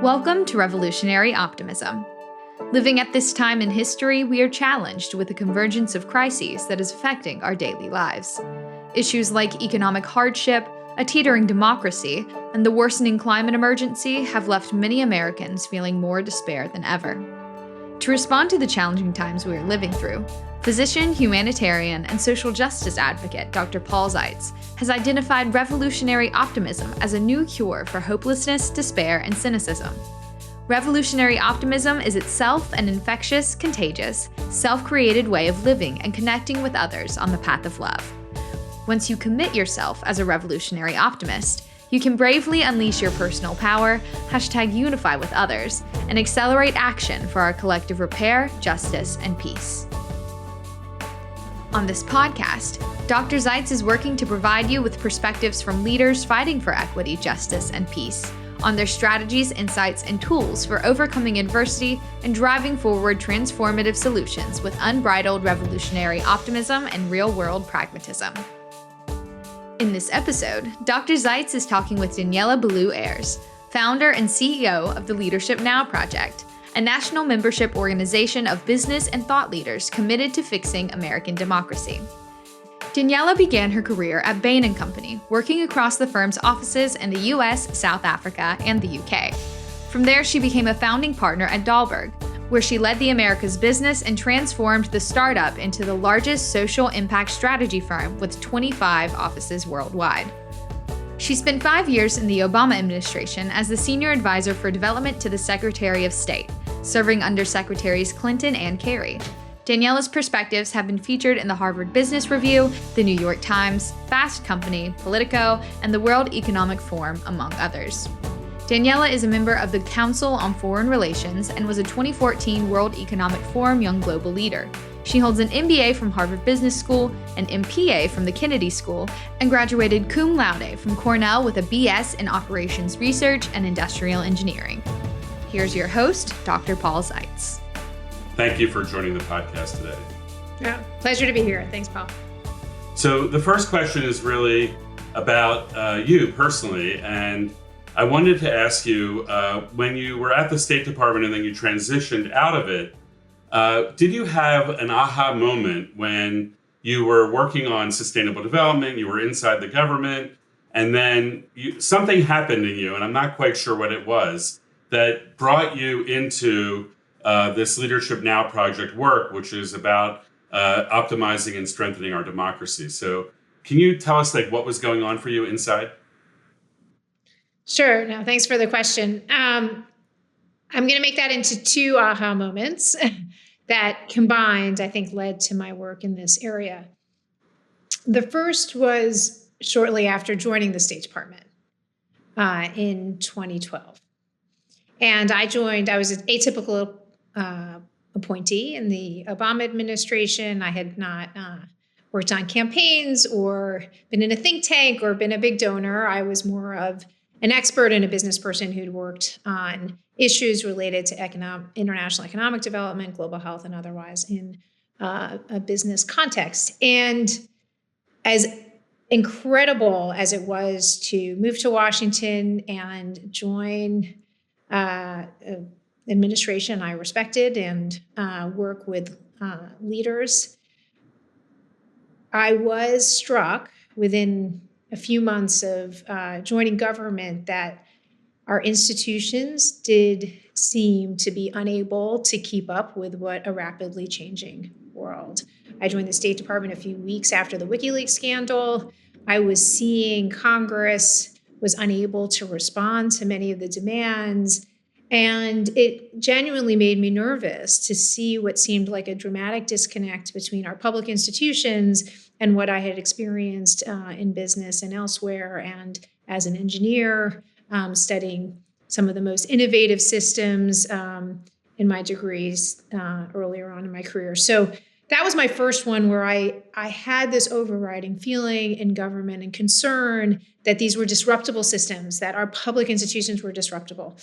Welcome to Revolutionary Optimism. Living at this time in history, we are challenged with a convergence of crises that is affecting our daily lives. Issues like economic hardship, a teetering democracy, and the worsening climate emergency have left many Americans feeling more despair than ever. To respond to the challenging times we are living through, physician, humanitarian, and social justice advocate Dr. Paul Zeitz has identified revolutionary optimism as a new cure for hopelessness, despair, and cynicism. Revolutionary optimism is itself an infectious, contagious, self-created way of living and connecting with others on the path of love. Once you commit yourself as a revolutionary optimist, you can bravely unleash your personal power, #unify with others, and accelerate action for our collective repair, justice, and peace. On this podcast, Dr. Zeitz is working to provide you with perspectives from leaders fighting for equity, justice, and peace on their strategies, insights, and tools for overcoming adversity and driving forward transformative solutions with unbridled revolutionary optimism and real-world pragmatism. In this episode, Dr. Zeitz is talking with Daniela Ballou-Ayres, founder and CEO of the Leadership Now Project, a national membership organization of business and thought leaders committed to fixing American democracy. Daniela began her career at Bain & Company, working across the firm's offices in the US, South Africa, and the UK. From there, she became a founding partner at Dahlberg, where she led the Americas business and transformed the startup into the largest social impact strategy firm with 25 offices worldwide. She spent 5 years in the Obama administration as the senior advisor for development to the Secretary of State, serving under Secretaries Clinton and Kerry. Daniela's perspectives have been featured in the Harvard Business Review, the New York Times, Fast Company, Politico, and the World Economic Forum, among others. Daniela is a member of the Council on Foreign Relations and was a 2014 World Economic Forum Young Global Leader. She holds an MBA from Harvard Business School, an MPA from the Kennedy School, and graduated cum laude from Cornell with a BS in Operations Research and Industrial Engineering. Here's your host, Dr. Paul Zeitz. Thank you for joining the podcast today. Yeah, pleasure to be here. Thanks, Paul. So the first question is really about you personally, and I wanted to ask you, when you were at the State Department and then you transitioned out of it, did you have an aha moment when you were working on sustainable development, you were inside the government, and then something happened in you, and I'm not quite sure what it was, that brought you into this Leadership Now project work, which is about optimizing and strengthening our democracy. So can you tell us what was going on for you inside? Sure. No, thanks for the question. I'm going to make that into two aha moments that combined, I think, led to my work in this area. The first was shortly after joining the State Department in 2012. And I was an atypical appointee in the Obama administration. I had not worked on campaigns or been in a think tank or been a big donor. I was more of an expert and a business person who'd worked on issues related to international economic development, global health, and otherwise in a business context. And as incredible as it was to move to Washington and join administration I respected and work with leaders, I was struck within a few months of joining government that our institutions did seem to be unable to keep up with what a rapidly changing world. I joined the State Department a few weeks after the WikiLeaks scandal. I was seeing Congress was unable to respond to many of the demands. And it genuinely made me nervous to see what seemed like a dramatic disconnect between our public institutions and what I had experienced in business and elsewhere, and as an engineer, studying some of the most innovative systems in my degrees earlier on in my career. So that was my first one where I had this overriding feeling in government and concern that these were disruptible systems, that our public institutions were disruptible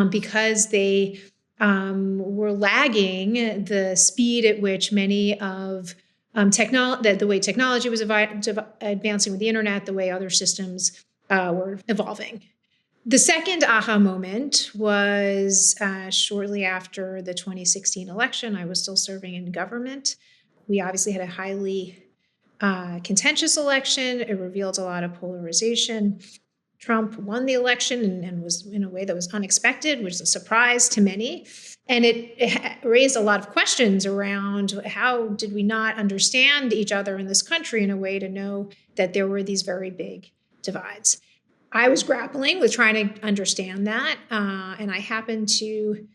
because they were lagging the speed at which many of the way technology was advancing with the internet, the way other systems were evolving. The second aha moment was shortly after the 2016 election. I was still serving in government. We obviously had a highly contentious election. It revealed a lot of polarization. Trump won the election and was in a way that was unexpected, which was a surprise to many. And it raised a lot of questions around how did we not understand each other in this country in a way to know that there were these very big divides. I was grappling with trying to understand that, and I happened to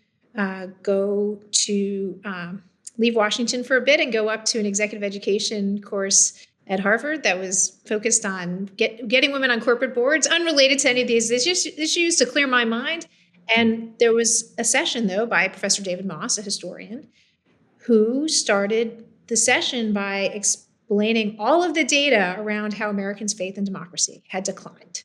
leave Washington for a bit and go up to an executive education course at Harvard that was focused on getting women on corporate boards, unrelated to any of these issues, to clear my mind. And there was a session, though, by Professor David Moss, a historian, who started the session by explaining all of the data around how Americans' faith in democracy had declined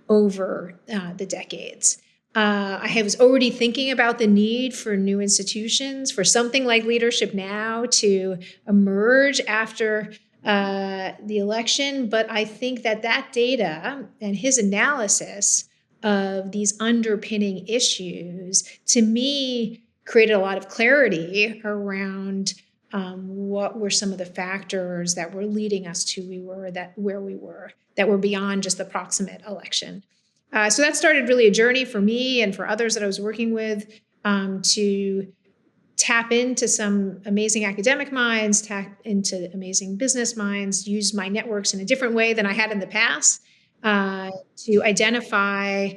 over the decades. I was already thinking about the need for new institutions, for something like Leadership Now to emerge after the election. But I think that data and his analysis of these underpinning issues, to me, created a lot of clarity around what were some of the factors that were leading us to where we were, that were beyond just the proximate election. So that started really a journey for me and for others that I was working with to tap into some amazing academic minds, tap into amazing business minds, use my networks in a different way than I had in the past to identify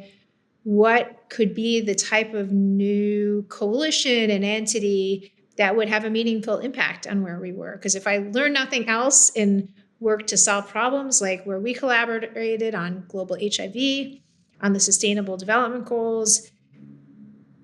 what could be the type of new coalition and entity that would have a meaningful impact on where we were. Because if I learned nothing else in work to solve problems like where we collaborated on global HIV, on the Sustainable Development Goals,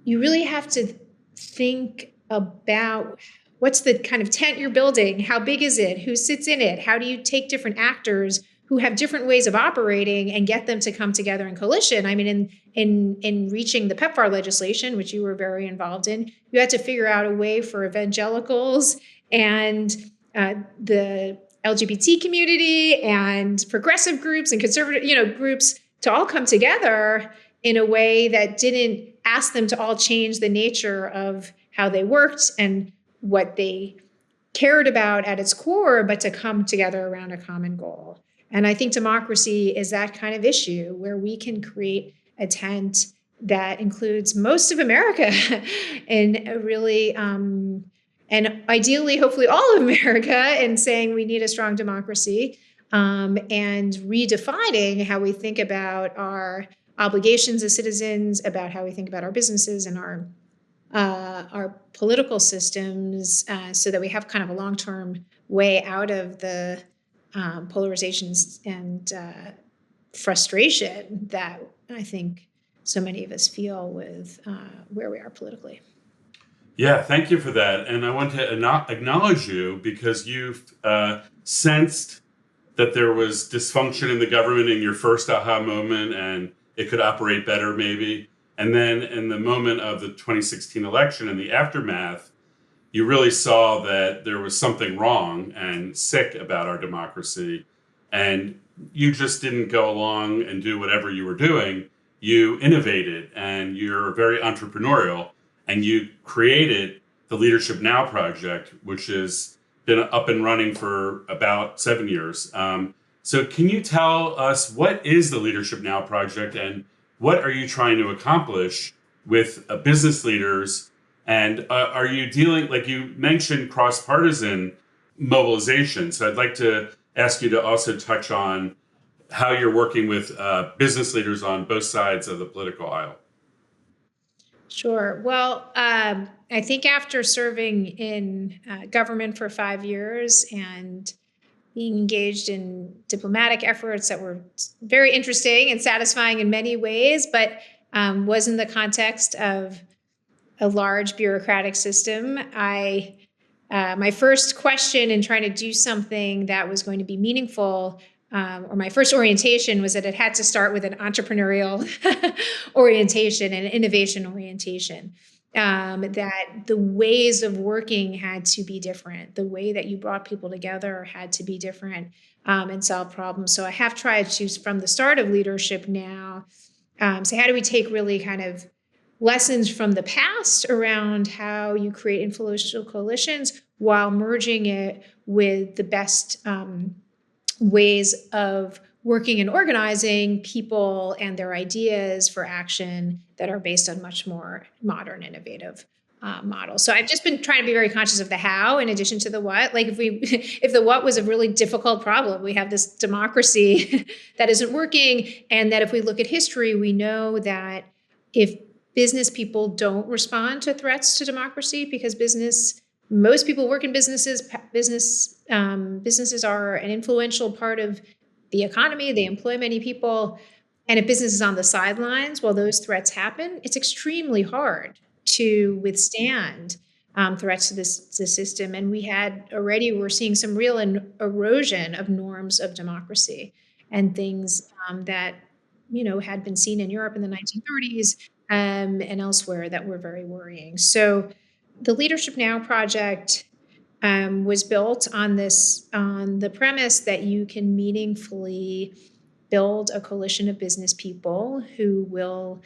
you really have to think about what's the kind of tent you're building, how big is it, who sits in it, how do you take different actors who have different ways of operating and get them to come together in coalition. I mean, in reaching the PEPFAR legislation, which you were very involved in, you had to figure out a way for evangelicals and the LGBT community and progressive groups and conservative, groups to all come together in a way that didn't ask them to all change the nature of how they worked and what they cared about at its core, but to come together around a common goal. And I think democracy is that kind of issue where we can create a tent that includes most of America and really, and ideally, hopefully all of America, and saying we need a strong democracy and redefining how we think about our obligations as citizens, about how we think about our businesses and our political systems, so that we have kind of a long-term way out of the polarizations and frustration that I think so many of us feel with where we are politically. Yeah, thank you for that. And I want to acknowledge you because you've sensed that there was dysfunction in the government in your first aha moment and it could operate better maybe. And then in the moment of the 2016 election and the aftermath, you really saw that there was something wrong and sick about our democracy. And you just didn't go along and do whatever you were doing. You innovated and you're very entrepreneurial. And you created the Leadership Now project, which has been up and running for about 7 years. So can you tell us what is the Leadership Now project and what are you trying to accomplish with business leaders? And are you dealing, like you mentioned, cross-partisan mobilization. So I'd like to ask you to also touch on how you're working with business leaders on both sides of the political aisle. Sure. Well, I think after serving in government for 5 years and being engaged in diplomatic efforts that were very interesting and satisfying in many ways, but was in the context of a large bureaucratic system, my first question in trying to do something that was going to be meaningful, or my first orientation, was that it had to start with an entrepreneurial orientation and innovation orientation. That the ways of working had to be different. The way that you brought people together had to be different and solve problems. So I have tried to, from the start of Leadership Now, So how do we take really kind of lessons from the past around how you create influential coalitions while merging it with the best ways of working and organizing people and their ideas for action that are based on much more modern, innovative models. So I've just been trying to be very conscious of the how in addition to the what. Like if the what was a really difficult problem, we have this democracy that isn't working, and that if we look at history, we know that if business people don't respond to threats to democracy, because most people work in businesses. Businesses are an influential part of the economy. They employ many people. And if business is on the sidelines while those threats happen, it's extremely hard to withstand threats to the system. And we're seeing some real erosion of norms of democracy and things that, had been seen in Europe in the 1930s and elsewhere that were very worrying. So the Leadership Now project was built on the premise that you can meaningfully build a coalition of business people who will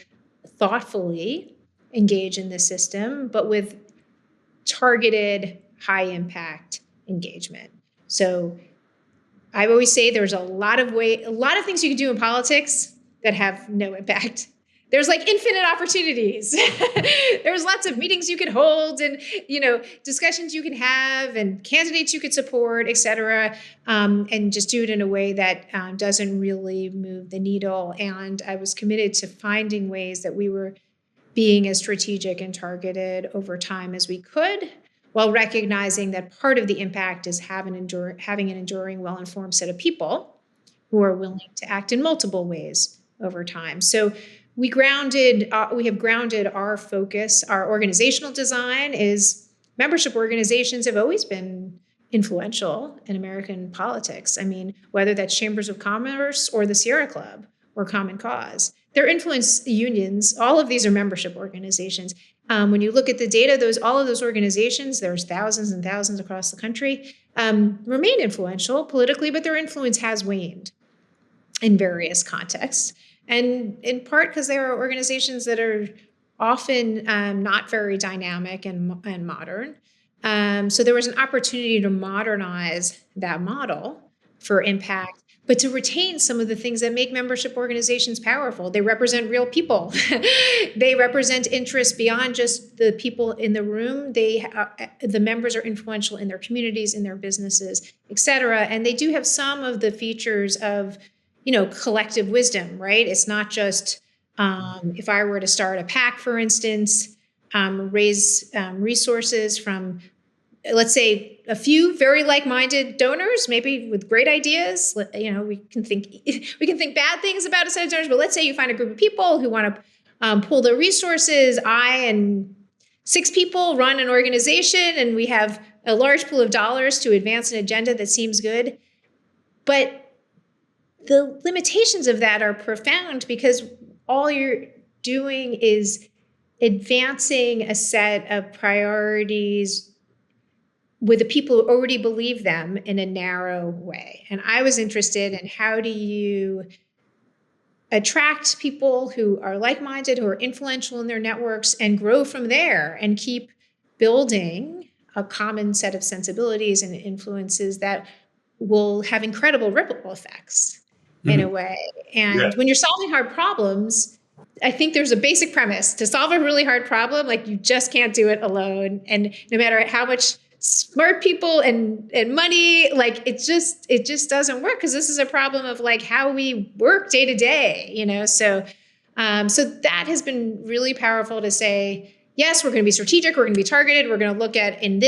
thoughtfully engage in the system, but with targeted, high impact engagement. So I always say there's a lot of things you can do in politics that have no impact. There's like infinite opportunities. There's lots of meetings you could hold and, discussions you can have and candidates you could support, et cetera, and just do it in a way that doesn't really move the needle. And I was committed to finding ways that we were being as strategic and targeted over time as we could, while recognizing that part of the impact is having an enduring, well-informed set of people who are willing to act in multiple ways over time. So we have grounded our focus. Our organizational design is membership organizations have always been influential in American politics. I mean, whether that's chambers of commerce or the Sierra Club or Common Cause, they're influence unions. All of these are membership organizations. When you look at the data, all of those organizations, there's thousands and thousands across the country, remain influential politically, but their influence has waned in various contexts. And in part because there are organizations that are often not very dynamic and modern. So there was an opportunity to modernize that model for impact, but to retain some of the things that make membership organizations powerful. They represent real people. They represent interests beyond just the people in the room. The members are influential in their communities, in their businesses, et cetera. And they do have some of the features of collective wisdom, right? It's not just if I were to start a PAC, for instance, raise resources from, let's say, a few very like-minded donors, maybe with great ideas. We can think bad things about a set of donors, but let's say you find a group of people who want to pool their resources. I and 6 people run an organization, and we have a large pool of dollars to advance an agenda that seems good, but the limitations of that are profound because all you're doing is advancing a set of priorities with the people who already believe them in a narrow way. And I was interested in how do you attract people who are like-minded, who are influential in their networks, and grow from there and keep building a common set of sensibilities and influences that will have incredible ripple effects in a way. And when you're solving hard problems, I think there's a basic premise. To solve a really hard problem, like, you just can't do it alone. And no matter how much smart people and money, like, it just doesn't work, because this is a problem of like how we work day to day, So that has been really powerful to say, yes, we're going to be strategic. We're going to be targeted. We're going to look at in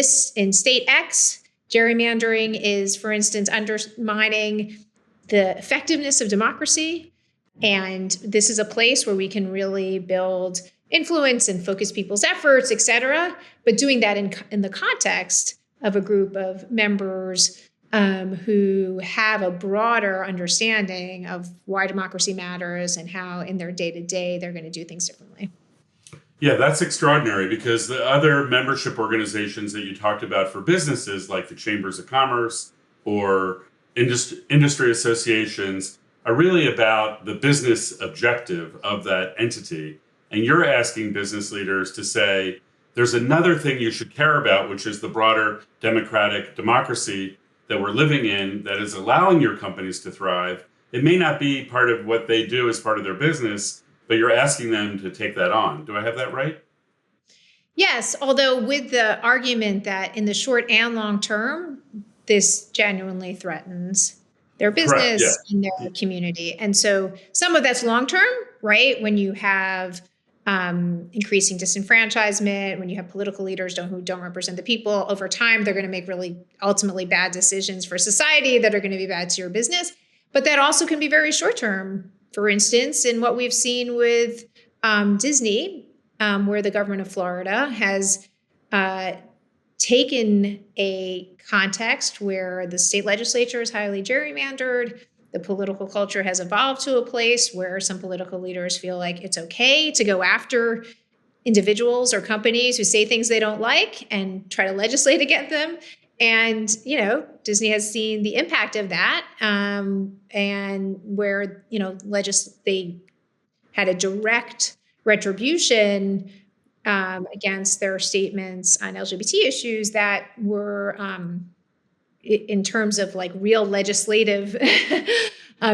state X, gerrymandering is, for instance, undermining the effectiveness of democracy. And this is a place where we can really build influence and focus people's efforts, et cetera, but doing that in the context of a group of members who have a broader understanding of why democracy matters and how in their day-to-day they're going to do things differently. Yeah, that's extraordinary, because the other membership organizations that you talked about for businesses, like the chambers of commerce or industry associations, are really about the business objective of that entity. And you're asking business leaders to say, there's another thing you should care about, which is the broader democratic democracy that we're living in that is allowing your companies to thrive. It may not be part of what they do as part of their business, but you're asking them to take that on. Do I have that right? Yes, although with the argument that in the short and long term, this genuinely threatens their Correct. business and their community. And so some of that's long term, right? When you have increasing disenfranchisement, when you have political leaders who don't represent the people, over time, they're going to make really ultimately bad decisions for society that are going to be bad to your business. But that also can be very short term. For instance, in what we've seen with Disney, where the government of Florida has taken a context where the state legislature is highly gerrymandered, the political culture has evolved to a place where some political leaders feel like it's okay to go after individuals or companies who say things they don't like and try to legislate against them. And, Disney has seen the impact of that, and where, they had a direct retribution against their statements on LGBT issues that were, in terms of like real legislative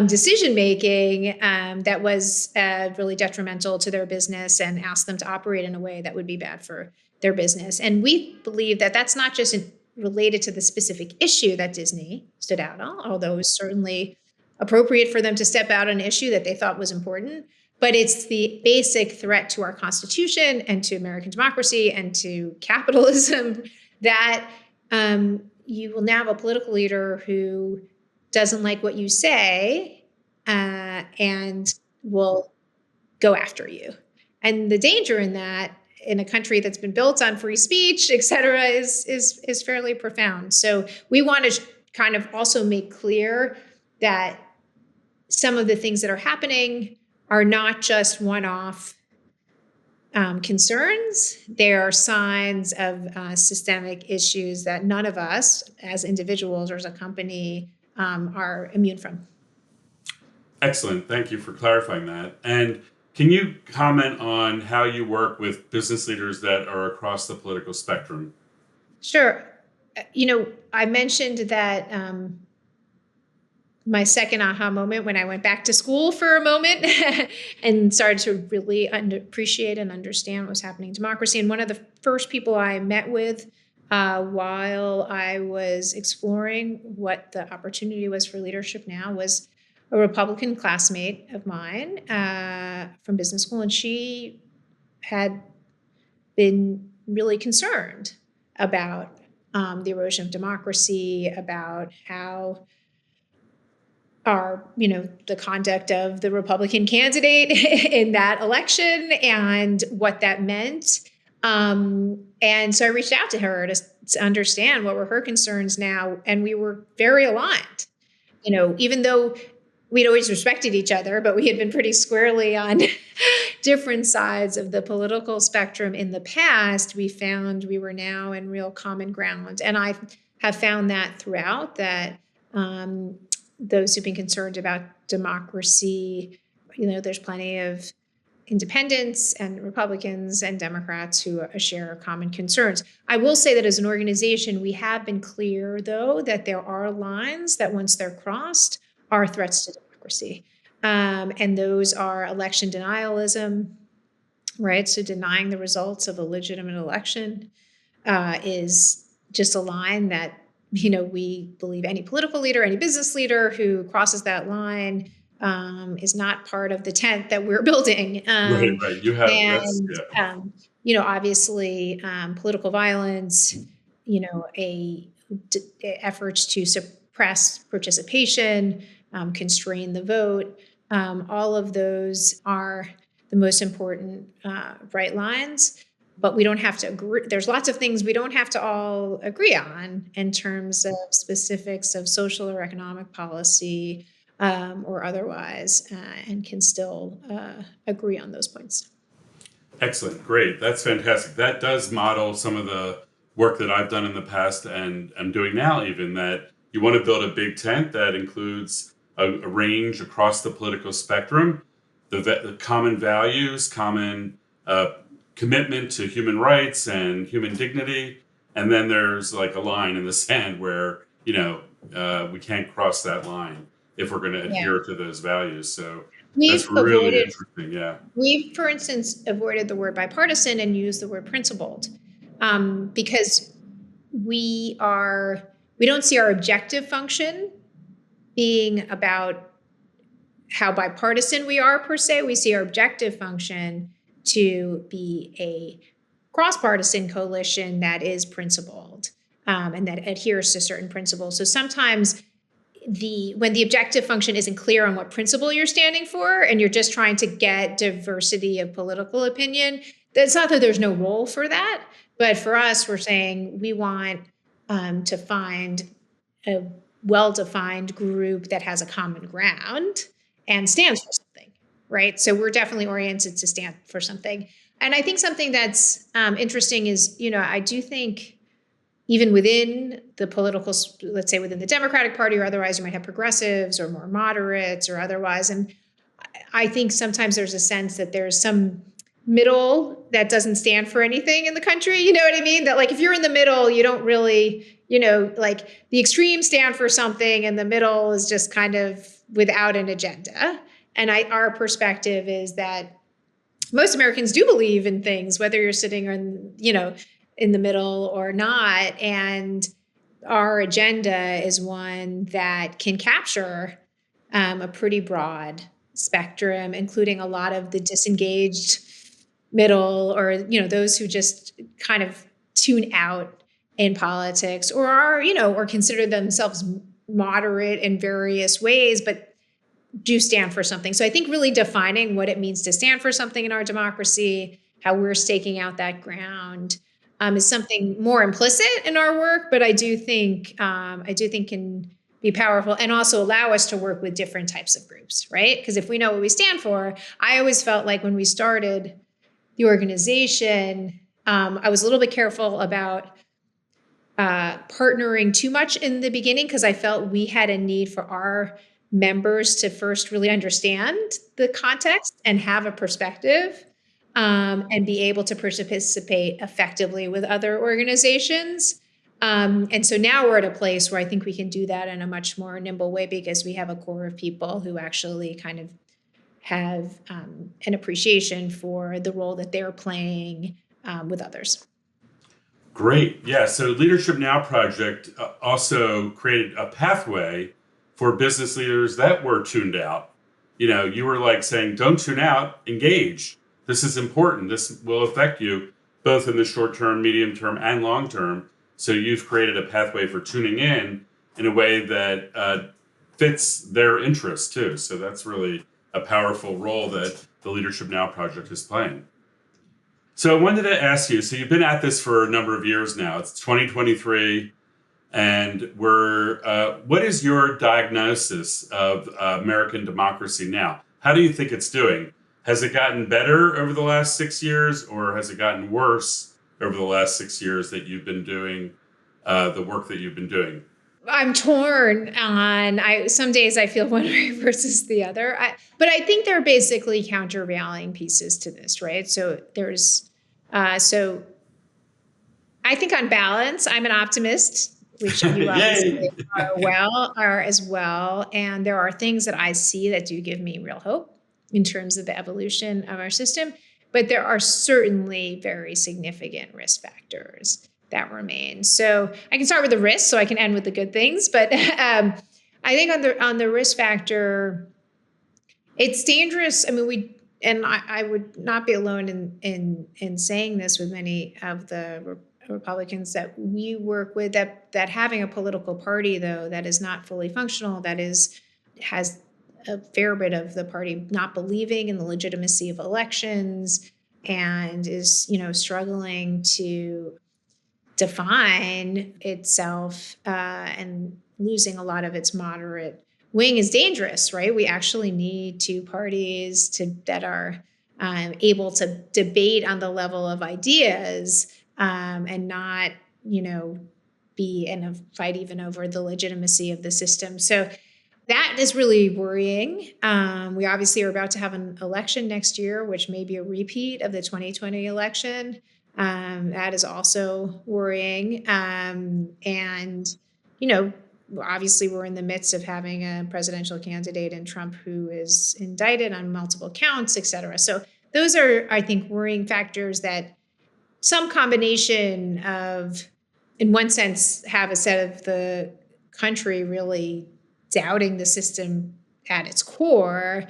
decision making, that was really detrimental to their business and asked them to operate in a way that would be bad for their business. And we believe that that's not just related to the specific issue that Disney stood out on, although it was certainly appropriate for them to step out on an issue that they thought was important. But it's the basic threat to our Constitution and to American democracy and to capitalism that you will now have a political leader who doesn't like what you say and will go after you. And the danger in that, in a country that's been built on free speech, et cetera, is fairly profound. So we want to kind of also make clear that some of the things that are happening are not just one-off concerns. They are signs of systemic issues that none of us as individuals or as a company are immune from. Excellent. Thank you for clarifying that. And can you comment on how you work with business leaders that are across the political spectrum? Sure. I mentioned that my second aha moment when I went back to school for a moment and started to really appreciate and understand what was happening in democracy. And one of the first people I met with while I was exploring what the opportunity was for leadership now was a Republican classmate of mine from business school. And she had been really concerned about the erosion of democracy, about how the conduct of the Republican candidate in that election and what that meant. And so I reached out to her to understand what were her concerns now. And we were very aligned, even though we'd always respected each other, but we had been pretty squarely on different sides of the political spectrum in the past. We found we were now in real common ground. And I have found that throughout that, those who've been concerned about democracy, there's plenty of independents and Republicans and Democrats who share common concerns. I will say that as an organization, we have been clear, though, that there are lines that once they're crossed are threats to democracy. And those are election denialism, right? So denying the results of a legitimate election is just a line that we believe any political leader, any business leader who crosses that line is not part of the tent that we're building. Right. You have, obviously political violence, efforts to suppress participation, constrain the vote. All of those are the most important bright lines. But we don't have to agree. There's lots of things we don't have to all agree on in terms of specifics of social or economic policy or otherwise, and can still agree on those points. Excellent. Great. That's fantastic. That does model some of the work that I've done in the past and I'm doing now, even that you want to build a big tent that includes a range across the political spectrum, the common values, common commitment to human rights and human dignity. And then there's like a line in the sand where, we can't cross that line if we're going to adhere to those values. So that's really interesting. Yeah. We've, for instance, avoided the word bipartisan and used the word principled, because we don't see our objective function being about how bipartisan we are per se. We see our objective function to be a cross-partisan coalition that is principled, and that adheres to certain principles. So sometimes when the objective function isn't clear on what principle you're standing for, and you're just trying to get diversity of political opinion, it's not that there's no role for that, but for us, we're saying we want to find a well-defined group that has a common ground and stands for something, right? So we're definitely oriented to stand for something. And I think something that's interesting is, I do think even within the political, let's say within the Democratic Party or otherwise, you might have progressives or more moderates or otherwise. And I think sometimes there's a sense that there's some middle that doesn't stand for anything in the country. You know what I mean? That like, if you're in the middle, you don't really, like the extremes stand for something and the middle is just kind of without an agenda. And our perspective is that most Americans do believe in things, whether you're sitting in the middle or not. And our agenda is one that can capture a pretty broad spectrum, including a lot of the disengaged middle, or, those who just kind of tune out in politics or are, or consider themselves moderate in various ways, but do stand for something. So I think really defining what it means to stand for something in our democracy, how we're staking out that ground, is something more implicit in our work, but I do think can be powerful and also allow us to work with different types of groups, right? Because if we know what we stand for, I always felt like when we started the organization, I was a little bit careful about partnering too much in the beginning, because I felt we had a need for our members to first really understand the context and have a perspective, and be able to participate effectively with other organizations. And so now we're at a place where I think we can do that in a much more nimble way, because we have a core of people who actually kind of have an appreciation for the role that they're playing with others. Great. Yeah. So Leadership Now Project also created a pathway for business leaders that were tuned out. You were like saying, don't tune out, engage. This is important. This will affect you both in the short term, medium term, and long term. So you've created a pathway for tuning in a way that fits their interests too. So that's really a powerful role that the Leadership Now Project is playing. So I wanted to ask you, so you've been at this for a number of years now. It's 2023, and what is your diagnosis of American democracy now? How do you think it's doing? Has it gotten better over the last 6 years, or has it gotten worse over the last 6 years that you've been doing the work that you've been doing? I'm torn on, some days I feel one way versus the other. But I think there are basically countervailing pieces to this, right? So so I think on balance, I'm an optimist, which you obviously are as well. And there are things that I see that do give me real hope in terms of the evolution of our system. But there are certainly very significant risk factors that remain. So I can start with the risks so I can end with the good things. But I think on the risk factor, it's dangerous. I mean, I would not be alone in saying this with many of the Republicans that we work with, that having a political party, though, that is not fully functional, that has a fair bit of the party not believing in the legitimacy of elections and is, struggling to define itself and losing a lot of its moderate wing is dangerous, right? We actually need two parties that are able to debate on the level of ideas and not, be in a fight even over the legitimacy of the system. So That is really worrying. We obviously are about to have an election next year, which may be a repeat of the 2020 election. That is also worrying. And, obviously we're in the midst of having a presidential candidate in Trump who is indicted on multiple counts, et cetera. So those are, I think, worrying factors that some combination of, in one sense, have a set of the country really doubting the system at its core,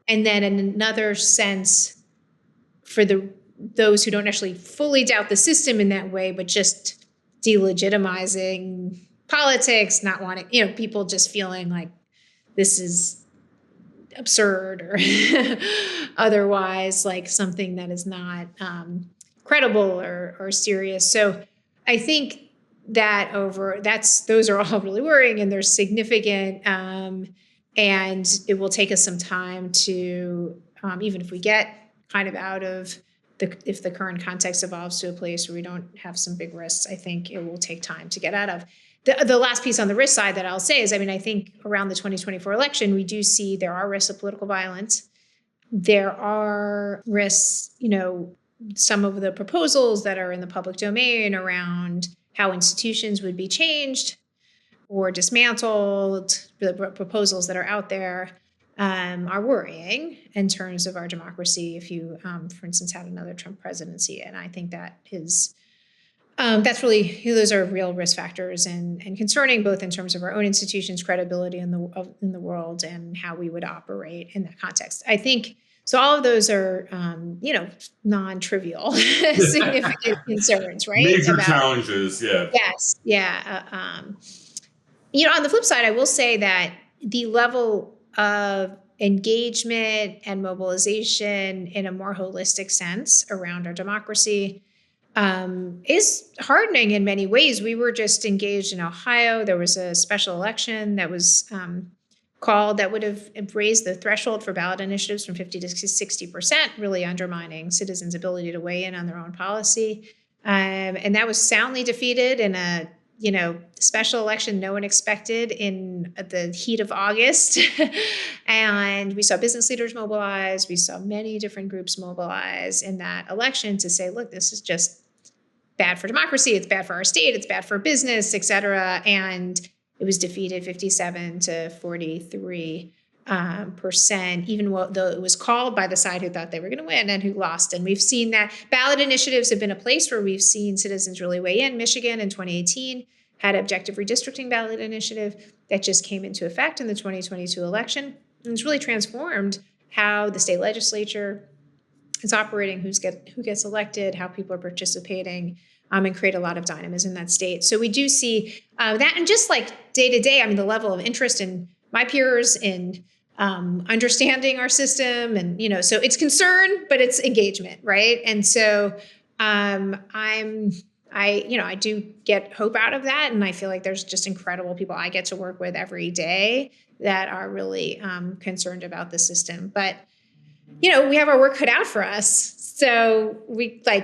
and then in another sense, for those who don't actually fully doubt the system in that way, but just delegitimizing politics, not wanting, people just feeling like this is absurd or otherwise like something that is not credible or serious. So I think that those are all really worrying, and they're significant. And it will take us some time to, even if we get kind of out of if the current context evolves to a place where we don't have some big risks, I think it will take time to get out of. The last piece on the risk side that I'll say is, I think around the 2024 election, we do see there are risks of political violence. There are risks, some of the proposals that are in the public domain around how institutions would be changed or dismantled, the proposals that are out there are worrying in terms of our democracy if you, for instance, had another Trump presidency. And I think that is, that's really, those are real risk factors and concerning, both in terms of our own institutions' credibility in the world and how we would operate in that context. I think, so all of those are, non-trivial, significant concerns, right? Major challenges, yeah. Yes, yeah. On the flip side, I will say that the level of engagement and mobilization in a more holistic sense around our democracy is hardening in many ways. We were just engaged in Ohio. There was a special election that was called that would have raised the threshold for ballot initiatives from 50 to 60%, really undermining citizens' ability to weigh in on their own policy. And that was soundly defeated in a special election no one expected in the heat of August. And we saw business leaders mobilize. We saw many different groups mobilize in that election to say, look, this is just bad for democracy. It's bad for our state. It's bad for business, et cetera. And it was defeated 57 to 43%, even though it was called by the side who thought they were going to win and who lost. And we've seen that ballot initiatives have been a place where we've seen citizens really weigh in. Michigan in 2018 had objective redistricting ballot initiative that just came into effect in the 2022 election. And it's really transformed how the state legislature is operating, who gets elected, how people are participating, and create a lot of dynamism in that state. So we do see that, and just like day to day, the level of interest in my peers in understanding our system, and so it's concern, but it's engagement, right? And so I do get hope out of that, and I feel like there's just incredible people I get to work with every day that are really concerned about the system. But we have our work cut out for us. So I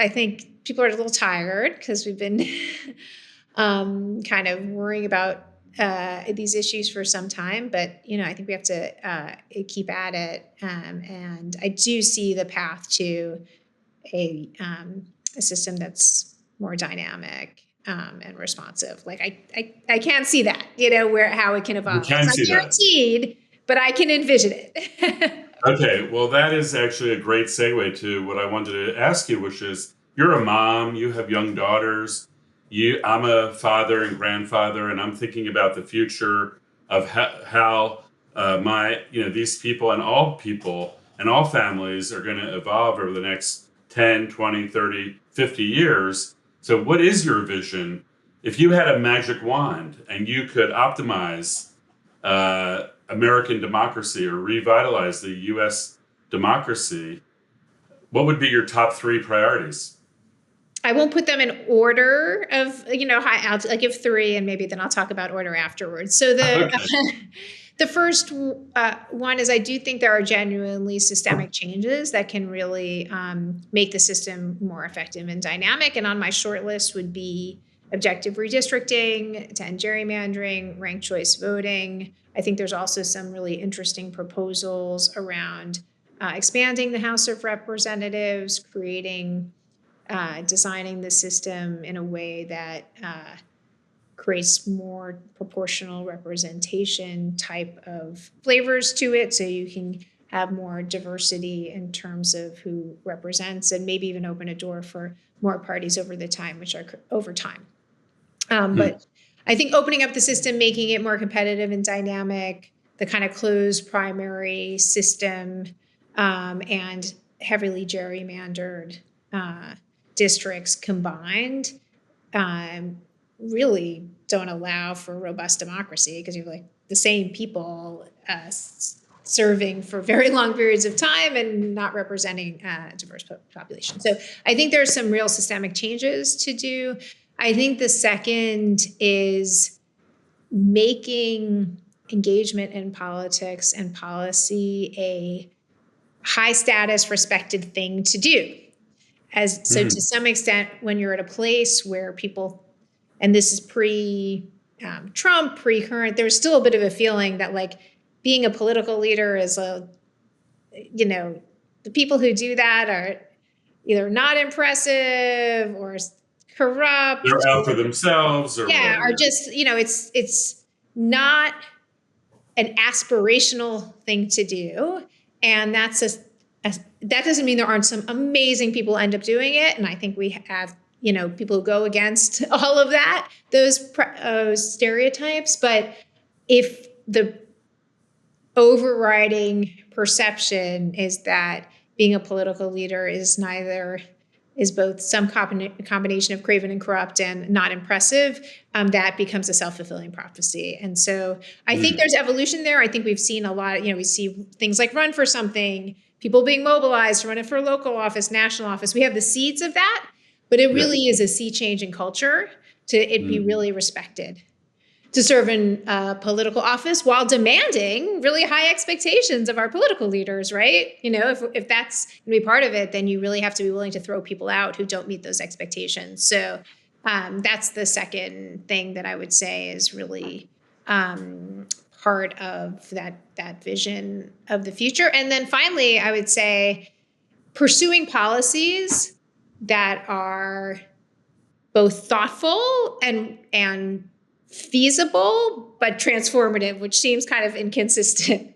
think people are a little tired because we've been kind of worrying about these issues for some time. But, I think we have to keep at it. And I do see the path to a system that's more dynamic and responsive. I can't see that, how it can evolve. It's not guaranteed, but I can envision it. Okay, well, that is actually a great segue to what I wanted to ask you, which is, you're a mom, you have young daughters, I'm a father and grandfather, and I'm thinking about the future of how these people and all families are going to evolve over the next 10, 20, 30, 50 years. So what is your vision? If you had a magic wand and you could optimize American democracy or revitalize the U.S. democracy, what would be your top 3 priorities? I won't put them in order of, I'll give 3 and maybe then I'll talk about order afterwards. So the first one is I do think there are genuinely systemic changes that can really make the system more effective and dynamic. And on my short list would be objective redistricting, to end gerrymandering, ranked choice voting, I think there's also some really interesting proposals around expanding the House of Representatives, designing the system in a way that creates more proportional representation type of flavors to it, so you can have more diversity in terms of who represents, and maybe even open a door for more parties over time. But I think opening up the system, making it more competitive and dynamic, the kind of closed primary system, and heavily gerrymandered districts combined, really don't allow for robust democracy, because you have like the same people serving for very long periods of time and not representing a diverse population. So I think there's some real systemic changes to do. I think the second is making engagement in politics and policy a high status, respected thing to do. To some extent, when you're at a place where people, and this is pre-Trump, pre-current, there's still a bit of a feeling that like being a political leader is the people who do that are either not impressive or corrupt. They're out for themselves or whatever. Or just, it's not an aspirational thing to do. And that doesn't mean there aren't some amazing people who end up doing it. And I think we have, people who go against all of that, those stereotypes. But if the overriding perception is that being a political leader is both some combination of craven and corrupt and not impressive, that becomes a self-fulfilling prophecy. And so I think there's evolution there. I think we've seen a lot, we see things like Run for Something, people being mobilized, running for local office, national office. We have the seeds of that, but it really is a sea change in culture to it be really respected to serve in political office while demanding really high expectations of our political leaders, right? If that's going to be part of it, then you really have to be willing to throw people out who don't meet those expectations. So that's the second thing that I would say is really part of that vision of the future. And then finally, I would say pursuing policies that are both thoughtful and feasible, but transformative, which seems kind of inconsistent.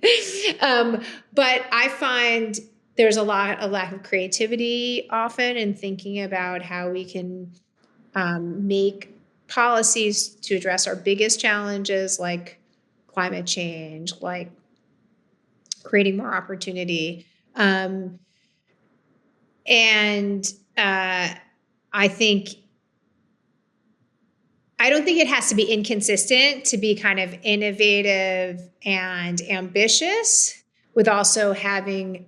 But I find there's a lack of creativity often in thinking about how we can make policies to address our biggest challenges, like climate change, like creating more opportunity. And I don't think it has to be inconsistent to be kind of innovative and ambitious with also having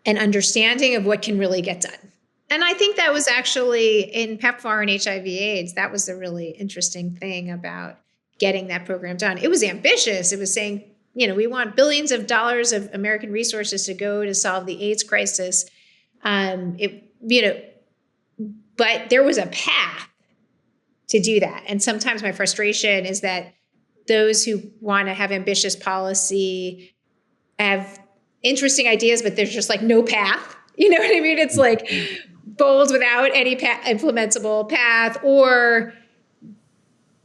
an understanding of what can really get done. And I think that was actually in PEPFAR and HIV/AIDS, that was the really interesting thing about getting that program done. It was ambitious. It was saying, we want billions of dollars of American resources to go to solve the AIDS crisis. But there was a path to do that. And sometimes my frustration is that those who want to have ambitious policy have interesting ideas, but there's just like no path. You know what I mean? It's like bold without any implementable path, or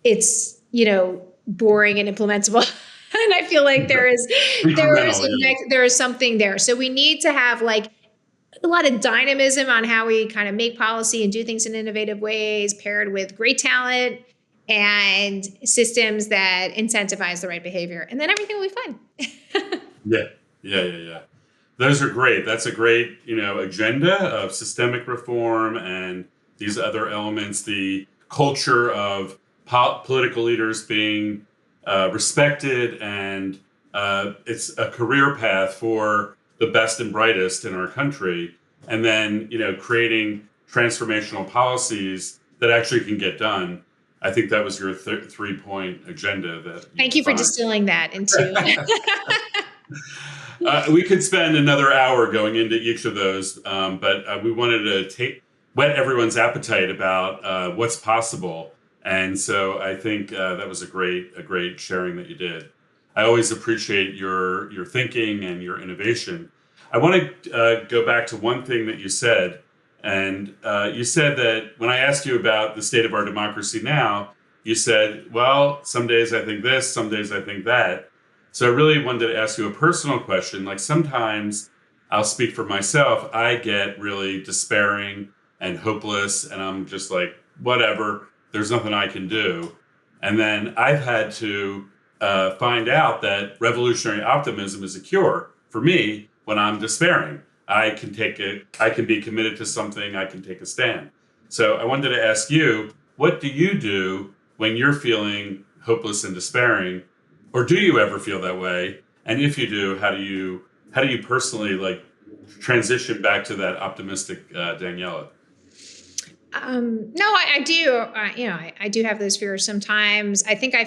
it's, boring and implementable. And I feel like there is something there. So we need to have like a lot of dynamism on how we kind of make policy and do things in innovative ways, paired with great talent and systems that incentivize the right behavior. And then everything will be fine. Yeah. Those are great. That's a great, agenda of systemic reform and these other elements, the culture of political leaders being respected, and it's a career path for the best and brightest in our country, and then, creating transformational policies that actually can get done. I think that was your 3-point agenda. Thank you for distilling that into. We could spend another hour going into each of those, but we wanted to whet everyone's appetite about what's possible. And so I think that was a great sharing that you did. I always appreciate your thinking and your innovation. I want to go back to one thing that you said. And you said that when I asked you about the state of our democracy now, you said, well, some days I think this, some days I think that. So I really wanted to ask you a personal question. Like sometimes I'll speak for myself. I get really despairing and hopeless, and I'm just like, whatever, there's nothing I can do. And then I've had to find out that revolutionary optimism is a cure for me when I'm despairing. I can take it, I can be committed to something, I can take a stand. So I wanted to ask you, what do you do when you're feeling hopeless and despairing? Or do you ever feel that way? And if you do, how do you personally like transition back to that optimistic Daniela? No, I do. I do have those fears sometimes. I think I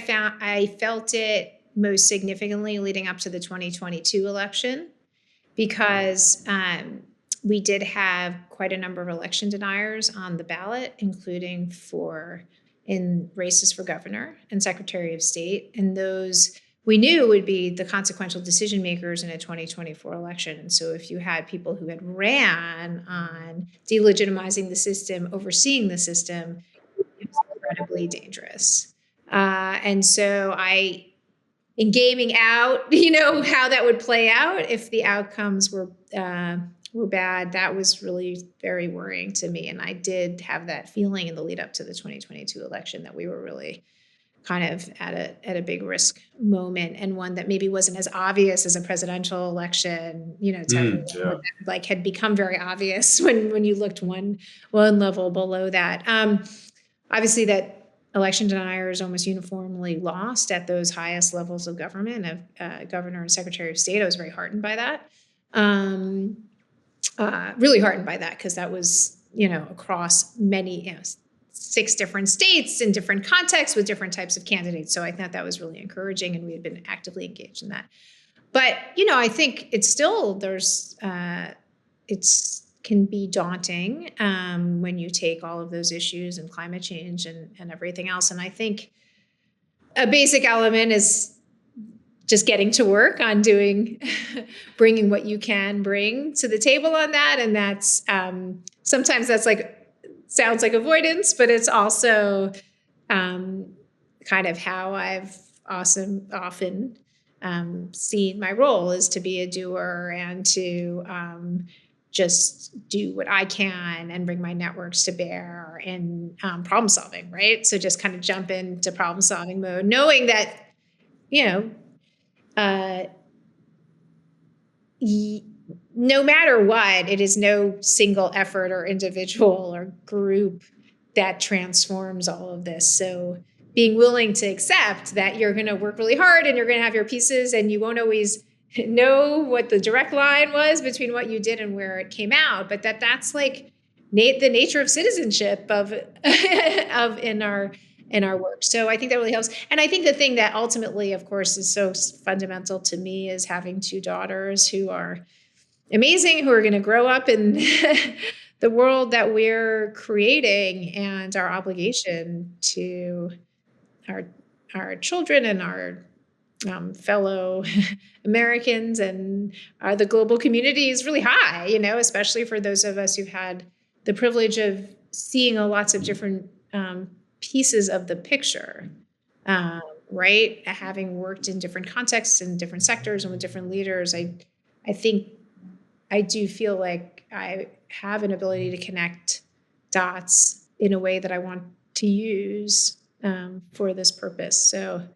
felt it most significantly leading up to the 2022 election, because we did have quite a number of election deniers on the ballot, including in races for governor and secretary of state. And those we knew would be the consequential decision makers in a 2024 election. And so if you had people who had ran on delegitimizing the system, overseeing the system, it was incredibly dangerous. And so in gaming out, how that would play out if the outcomes were bad, that was really very worrying to me. And I did have that feeling in the lead up to the 2022 election that we were really kind of at a big risk moment, and one that maybe wasn't as obvious as a presidential election, like had become very obvious when you looked one level below that. Obviously that election deniers almost uniformly lost at those highest levels of government, of governor and secretary of state. I was very heartened by that. Really heartened by that, because that was, across many, 6 different states in different contexts with different types of candidates. So I thought that was really encouraging, and we had been actively engaged in that. But, I think it's still, can be daunting when you take all of those issues and climate change and everything else. And I think a basic element is just getting to work on bringing what you can bring to the table on that. And that's, sometimes that's sounds like avoidance, but it's also kind of how I've often seen my role is to be a doer and to just do what I can and bring my networks to bear in problem solving, right? So just kind of jump into problem solving mode, knowing that, no matter what, it is no single effort or individual or group that transforms all of this. So being willing to accept that you're going to work really hard and you're going to have your pieces, and you won't always know what the direct line was between what you did and where it came out, but that's like the nature of citizenship in our work. So I think that really helps. And I think the thing that ultimately, of course, is so fundamental to me is having 2 daughters who are amazing, who are going to grow up in the world that we're creating, and our obligation to our children and our fellow Americans and the global community is really high, especially for those of us who've had the privilege of seeing lots of different pieces of the picture, right? Having worked in different contexts and different sectors and with different leaders, I think I do feel like I have an ability to connect dots in a way that I want to use for this purpose. So,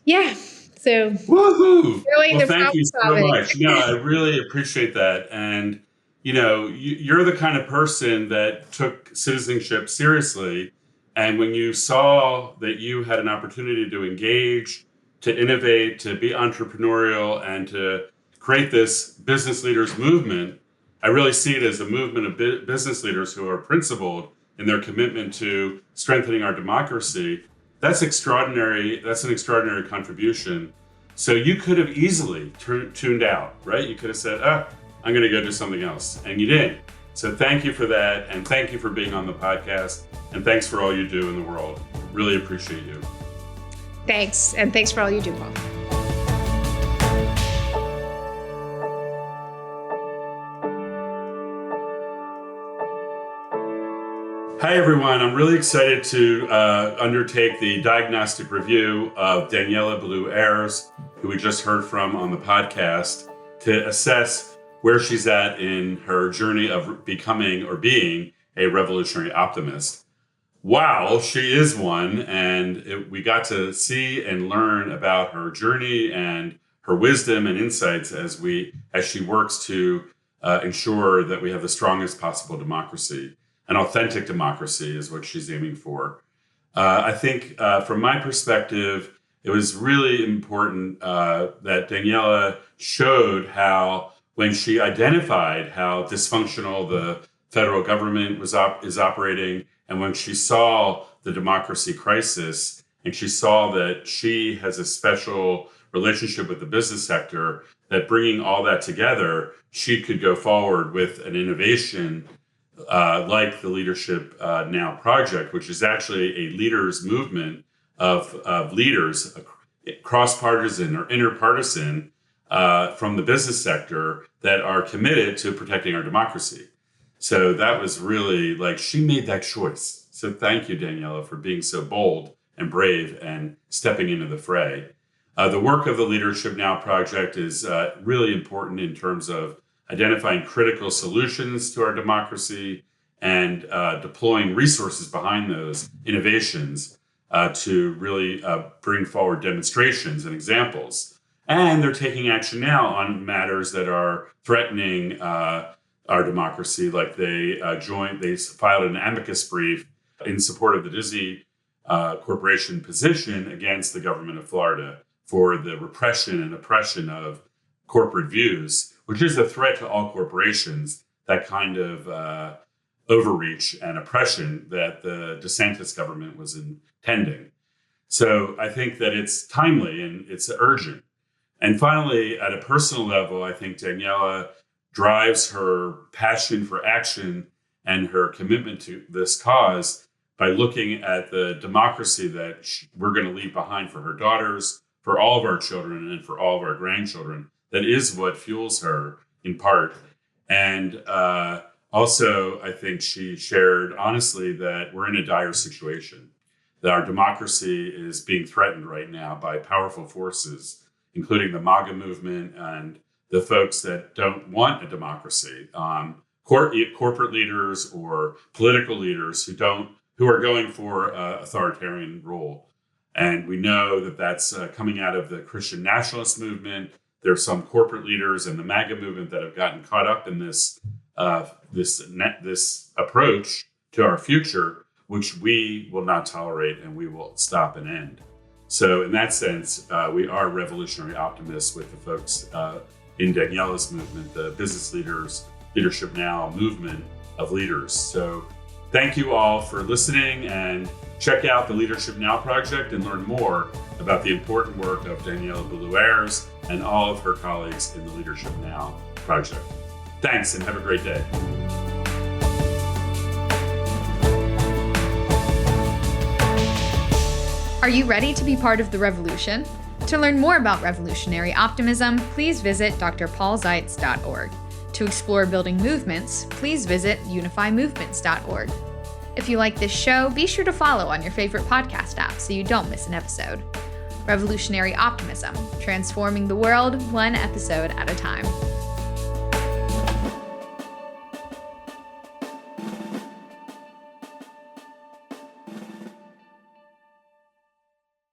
yeah. So, woohoo! Well, thank you so much. No, I really appreciate that. And, you're the kind of person that took citizenship seriously. And when you saw that you had an opportunity to engage, to innovate, to be entrepreneurial, and to create this business leaders movement, I really see it as a movement of business leaders who are principled in their commitment to strengthening our democracy. That's extraordinary. That's an extraordinary contribution. So you could have easily tuned out, right? You could have said, I'm going to go do something else. And you didn't. So thank you for that. And thank you for being on the podcast. And thanks for all you do in the world. Really appreciate you. Thanks. And thanks for all you do, Paul. Hi, everyone. I'm really excited to undertake the diagnostic review of Daniela Blue-Ayres, who we just heard from on the podcast, to assess where she's at in her journey of becoming or being a revolutionary optimist. Wow, she is one. And we got to see and learn about her journey and her wisdom and insights as she works to ensure that we have the strongest possible democracy. An authentic democracy is what she's aiming for. I think from my perspective, it was really important that Daniela showed how, when she identified how dysfunctional the federal government is operating, and when she saw the democracy crisis, and she saw that she has a special relationship with the business sector, that bringing all that together, she could go forward with an innovation like the Leadership Now project, which is actually a leaders movement of leaders, cross-partisan or interpartisan, from the business sector that are committed to protecting our democracy. So that was really she made that choice. So thank you, Daniela, for being so bold and brave and stepping into the fray. The work of the Leadership Now project is really important in terms of identifying critical solutions to our democracy and deploying resources behind those innovations to really bring forward demonstrations and examples. And they're taking action now on matters that are threatening our democracy, like they filed an amicus brief in support of the Disney Corporation position against the government of Florida for the repression and oppression of corporate views, which is a threat to all corporations, that kind of overreach and oppression that the DeSantis government was intending. So I think that it's timely and it's urgent. And finally, at a personal level, I think Daniela drives her passion for action and her commitment to this cause by looking at the democracy that we're going to leave behind for her daughters, for all of our children, and for all of our grandchildren. That is what fuels her in part. And also, I think she shared honestly that we're in a dire situation, that our democracy is being threatened right now by powerful forces, including the MAGA movement and the folks that don't want a democracy, corporate leaders or political leaders who are going for authoritarian rule. And we know that that's coming out of the Christian nationalist movement. There are some corporate leaders in the MAGA movement that have gotten caught up in this approach to our future, which we will not tolerate and we will stop and end. So in that sense, we are revolutionary optimists with the folks in Daniela's movement, the business leaders, Leadership Now movement of leaders. So thank you all for listening, and check out the Leadership Now project and learn more about the important work of Daniela Blue-Ayres and all of her colleagues in the Leadership Now project. Thanks, and have a great day. Are you ready to be part of the revolution? To learn more about revolutionary optimism, please visit drpaulzeitz.org. To explore building movements, please visit unifymovements.org. If you like this show, be sure to follow on your favorite podcast app so you don't miss an episode. Revolutionary Optimism, transforming the world one episode at a time.